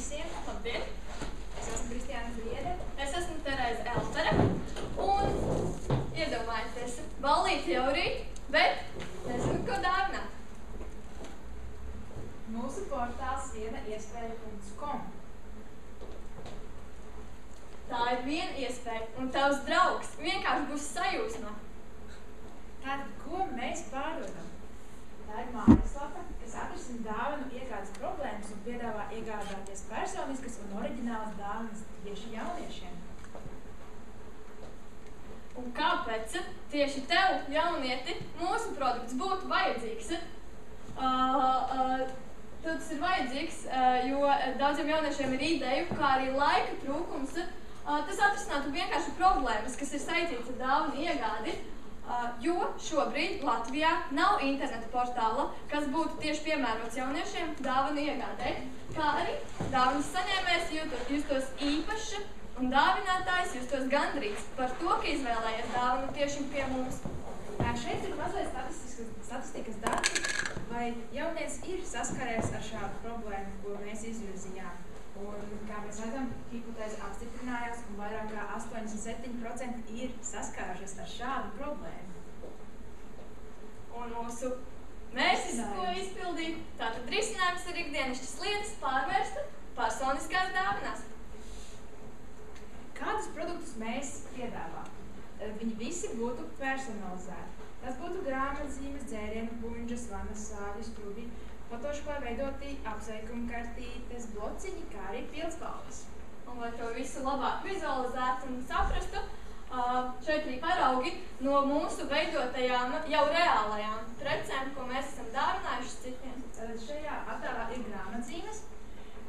visiem! Labdien! Es esmu Kristiāna Briede. Es esmu Terēza Eltere. Un iedomājieties, ballīti jau rīt, bet nezinu, ko dāvināt. Mūsu portāls vienaiespēja.com. Tā ir viena iespēja, un tavs draugs vienkārši būs sajūsmā. Tātad, ko mēs pārdodam? Tā ir mājaslapa, kas atrisina dāvanu iegādes problēmas un piedāvā iegādāties personiskas un oriģinālas dāvanas tieši jauniešiem. Un kāpēc tieši tev, jaunieti, mūsu produkts būtu vajadzīgs? Tas ir vajadzīgs, jo daudziem jauniešiem ir ideju, kā arī laika trūkums. Tas atrisinātu vienkārši problēmas, kas ir saistītas ar dāvanu iegādi, jo šobrīd Latvijā nav interneta portāla, kas būtu tieši piemērots jauniešiem dāvanu iegādē, kā arī dāvanas saņēmējs justos īpašs un dāvinātājs justos gandrīz par to, ka izvēlējies dāvanu tieši pie mums. Šeit ir mazliet statistikas dati, vai jaunieks ir saskarēs ar šādu problēmu, ko mēs izvirzījām. Un, kā mēs redzam, hipotēze apstiprinājās, un vairāk kā 87% ir saskārušies ar šādu problēmu. Un mūsu mērķis, ko izpildīt, tātad risinājums ir ikdienišķas lietas pārvērst personiskās dāvanās. Kādus produktus mēs piedāvām? Viņi visi būtu personalizēti. Tas būtu grāmatzīmes, dzērienu buņģas, vanas sāļi, skrubi, fotošopā veidoti apsveikuma kartītes, blociņi, kā arī pildspalvas. Un lai to visu labāk vizualizētu un saprastu, šeit arī paraugi no mūsu veidotajām jau reālajām precēm, ko mēs esam dāvinājuši citiem. Šajā attēlā ir grāmatzīmes.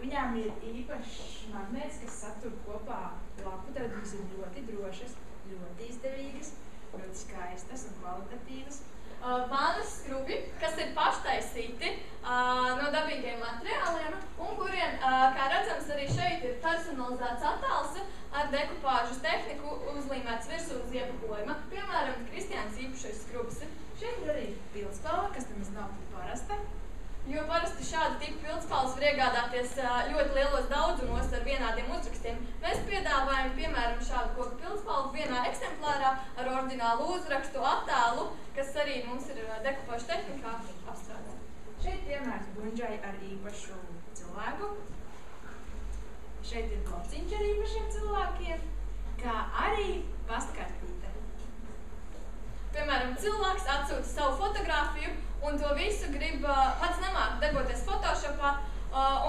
Viņām ir īpašs magnēts, kas satur kopā lapu, tad viņas ir ļoti drošas, ļoti izdevīgas, ļoti skaistas un kvalitatīvas. Vanas skrubi, kas ir paštaisīti no dabīgiem materiāliem, un kuriem, kā redzams, arī šeit ir personalizēts attēls ar dekupāžas tehniku uzlīmēts virsū uz iepakojuma. Piemēram, Kristiāns īpašais skrubs. Šeit ir arī pildspalva, kas nemaz nav parasta. Jo parasti šādu tipu pildspalvas var iegādāties ļoti lielos daudzumos ar vienādiem uzrakstiem. Mēs piedāvājam, piemēram, šādu koku pildspalvu vienā eksemplārā ar oriģinālu uzrakstu attēlu, kas arī mums ir dekupāžu tehnikā apstrādāt. Šeit piemērs buņģai ar īpašu cilvēku. Šeit ir blociņš ar īpašiem cilvēkiem, kā arī pastkartīte. Piemēram, cilvēks atsūta savu fotogrāfiju un to visu grib pats nemāk darboties Photoshopā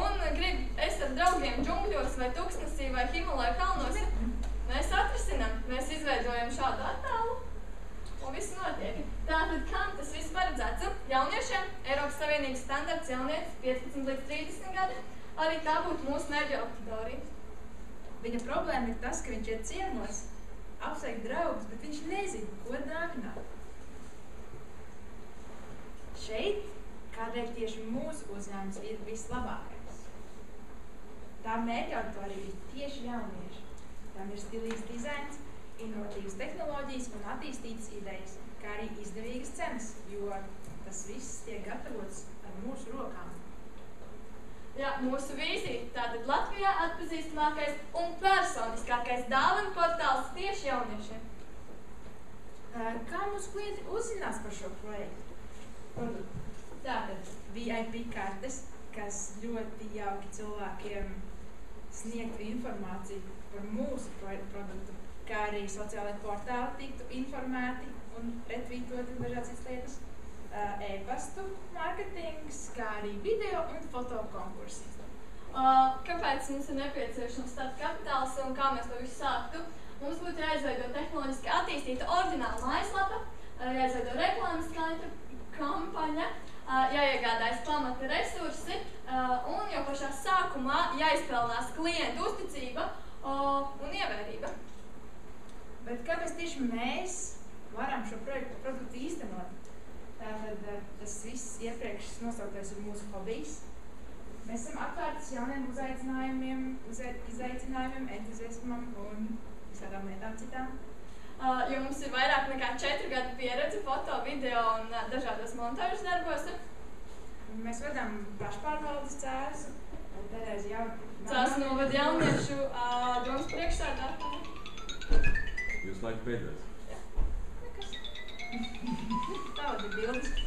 un grib es ar draugiem džungļos vai tuksnesī vai Himalaju kalnos. Mēs atrisinām, mēs izveidojam šādu attēlu un viss notiek. Tātad, kam tas viss paredzēts? Jauniešiem, Eiropas Savienības standarts jaunietis 15 līdz 30 gadi, arī tā būtu mūsu mērķa auditorija. Viņa problēma ir tas, ka viņš ir ciemos, apsveikt draugus, bet viņš nezina, ko dāvināt. Šeit, kādēļ tieši mūsu uzņēmums ir vislabākais. Tā mērķa auditorija ir tieši jaunieši. Tām ir stilīgs dizains, inovatīvas tehnoloģijas un attīstītas idejas, kā arī izdevīgas cenas, jo tas viss tiek gatavots ar mūsu rokām. Jā, mūsu vīzija tātad Latvijā atpazīstamākais un personiskākais dāvanu portāls tieši jauniešiem. Kā mūsu klienti uzzinās par šo projektu? Tātad VIP kartes, kas ļoti jauki cilvēkiem sniegtu informāciju par mūsu produktu, kā arī sociālajie portāli tiktu informēti un retvītoti un dažādas citas lietas, e-pastu marketings, kā arī video un foto konkursi. Kāpēc mums ir nepieciešams tāds kapitāls un kā mēs to visu sāktu? Mums būtu jāizveido tehnoloģiski attīstīta oriģināla mājaslapa, jāizveido reklāmas kampaņa, jāiegādājas pamata resursi un jau pašā sākumā jāizpelnās klientu uzticība un ievērība. Bet kāpēc tieši mēs varam šo produktu īstenot? Tātad tas viss iepriekš nosauktais ir mūsu hobijs. Mēs esam atvērtas jauniem izaicinājumiem, entuziasmam un visādām lietām citām. Jo mums ir vairāk nekā 4 gadu pieredze foto, video un dažādos montāžas darbos. Mēs vadām pašpārvaldes cēsu. Terēza jau Es esmu Vada jauniešu domas priekšsēdētāja. Jūs laiku beidzēs. Nekas. Tāda ir bildes.